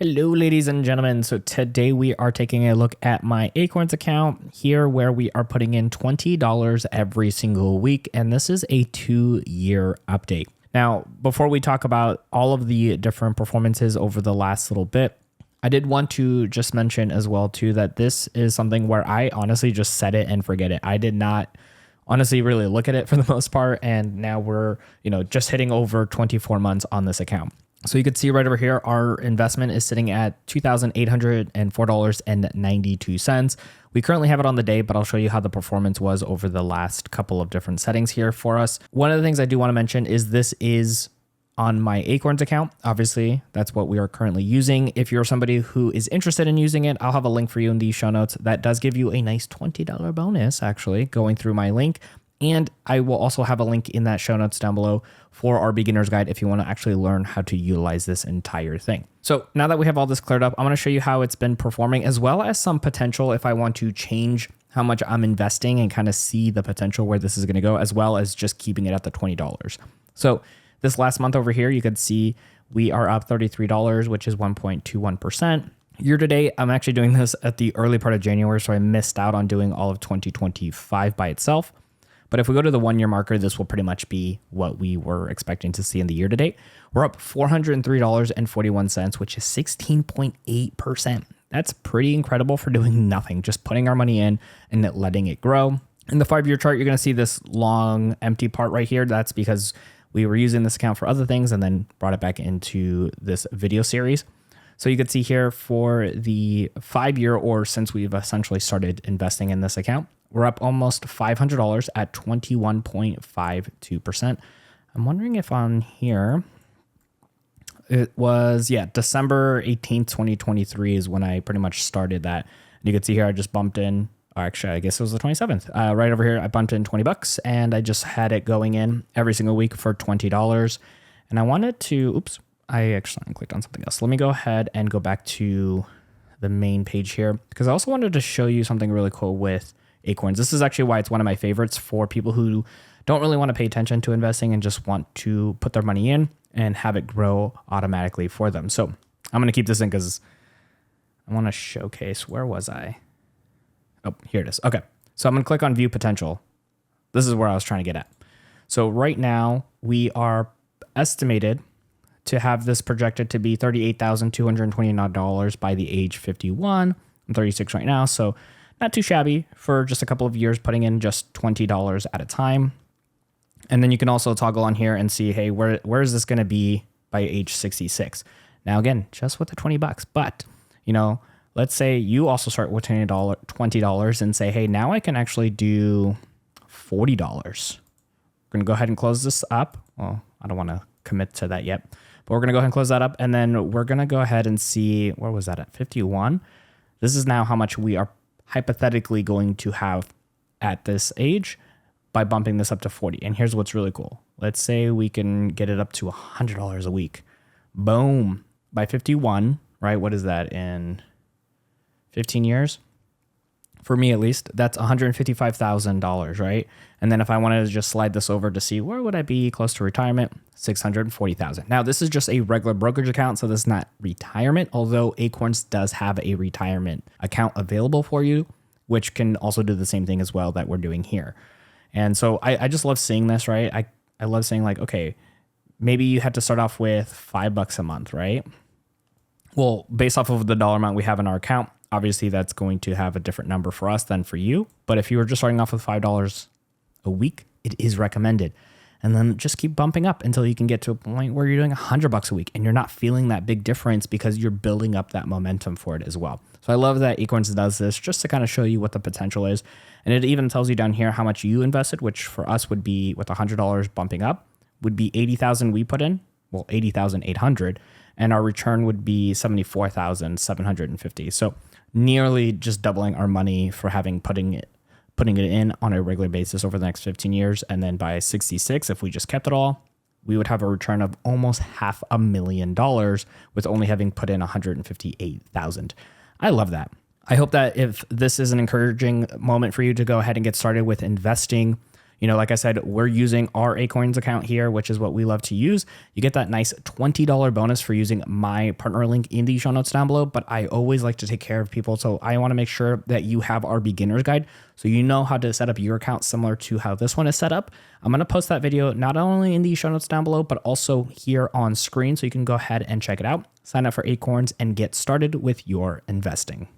Hello, ladies and gentlemen. So today we are taking a look at my Acorns account here where we are putting in $20 every single week. And this is a 2-year update. Now, before we talk about all of the different performances over the last little bit, I did want to just mention as well too that this is something where I honestly just set it and forget it. I did not honestly really look at it for the most part. And now we're, just hitting over 24 months on this account. So you can see right over here, our investment is sitting at $2,804.92. We currently have it on the day, but I'll show you how the performance was over the last couple of different settings here for us. One of the things I do want to mention is this is on my Acorns account. Obviously, that's what we are currently using. If you're somebody who is interested in using it, I'll have a link for you in the show notes. That does give you a nice $20 bonus, actually, going through my link. And I will also have a link in that show notes down below for our beginner's guide if you want to actually learn how to utilize this entire thing. So now that we have all this cleared up, I'm going to show you how it's been performing as well as some potential if I want to change how much I'm investing and kind of see the potential where this is going to go, as well as just keeping it at the $20. So this last month over here, you could see we are up $33, which is 1.21%. Year to date, I'm actually doing this at the early part of January, so I missed out on doing all of 2025 by itself. But if we go to the 1-year marker, this will pretty much be what we were expecting to see in the year to date. We're up $403.41, which is 16.8%. That's pretty incredible for doing nothing, just putting our money in and letting it grow. In the 5-year chart, you're going to see this long empty part right here. That's because we were using this account for other things and then brought it back into this video series. So you can see here for the 5-year, or since we've essentially started investing in this account, we're up almost $500 at 21.52%. I'm wondering if on here, it was, December 18th, 2023 is when I pretty much started that. And you can see here, I just bumped in, or actually, I guess it was the 27th. Right over here, I bumped in $20 and I just had it going in every single week for $20. And I wanted to, I actually clicked on something else. Let me go ahead and go back to the main page here because I also wanted to show you something really cool with Acorns. This is actually why it's one of my favorites for people who don't really want to pay attention to investing and just want to put their money in and have it grow automatically for them. So I'm going to keep this in because I want to showcase, where was I? Oh, here it is. Okay. So I'm going to click on view potential. This is where I was trying to get at. So right now we are estimated to have this projected to be $38,229 by the age 51. I'm 36 right now. So not too shabby for just a couple of years, putting in just $20 at a time. And then you can also toggle on here and see, hey, where is this going to be by age 66? Now, again, just with the $20. But, let's say you also start with $20 and say, hey, now I can actually do $40. We're going to go ahead and close this up. Well, I don't want to commit to that yet, but we're going to go ahead and close that up. And then we're going to go ahead and see, where was that at 51? This is now how much we are hypothetically going to have at this age by bumping this up to 40. And here's what's really cool. Let's say we can get it up to $100 a week. Boom. By 51, right? What is that in 15 years? For me, at least, that's $155,000, right? And then if I wanted to just slide this over to see where would I be close to retirement, $640,000. Now, this is just a regular brokerage account, so this is not retirement, although Acorns does have a retirement account available for you, which can also do the same thing as well that we're doing here. And so I just love seeing this, right? I love saying like, okay, maybe you had to start off with $5 a month, right? Well, based off of the dollar amount we have in our account, obviously that's going to have a different number for us than for you. But if you were just starting off with $5 a week, it is recommended. And then just keep bumping up until you can get to a point where you're doing $100 a week and you're not feeling that big difference because you're building up that momentum for it as well. So I love that Acorns does this just to kind of show you what the potential is. And it even tells you down here how much you invested, which for us would be, with $100 bumping up, would be $80,000 we put in, well, $80,800, and our return would be $74,750. So nearly just doubling our money for putting it in on a regular basis over the next 15 years. And then by 66, if we just kept it all, we would have a return of almost $500,000 with only having put in $158,000. I love that. I hope that if this is an encouraging moment for you to go ahead and get started with investing, Like I said, we're using our Acorns account here, which is what we love to use. You get that nice $20 bonus for using my partner link in the show notes down below. But I always like to take care of people. So I want to make sure that you have our beginner's guide so you know how to set up your account similar to how this one is set up. I'm going to post that video not only in the show notes down below, but also here on screen. So you can go ahead and check it out, sign up for Acorns, and get started with your investing.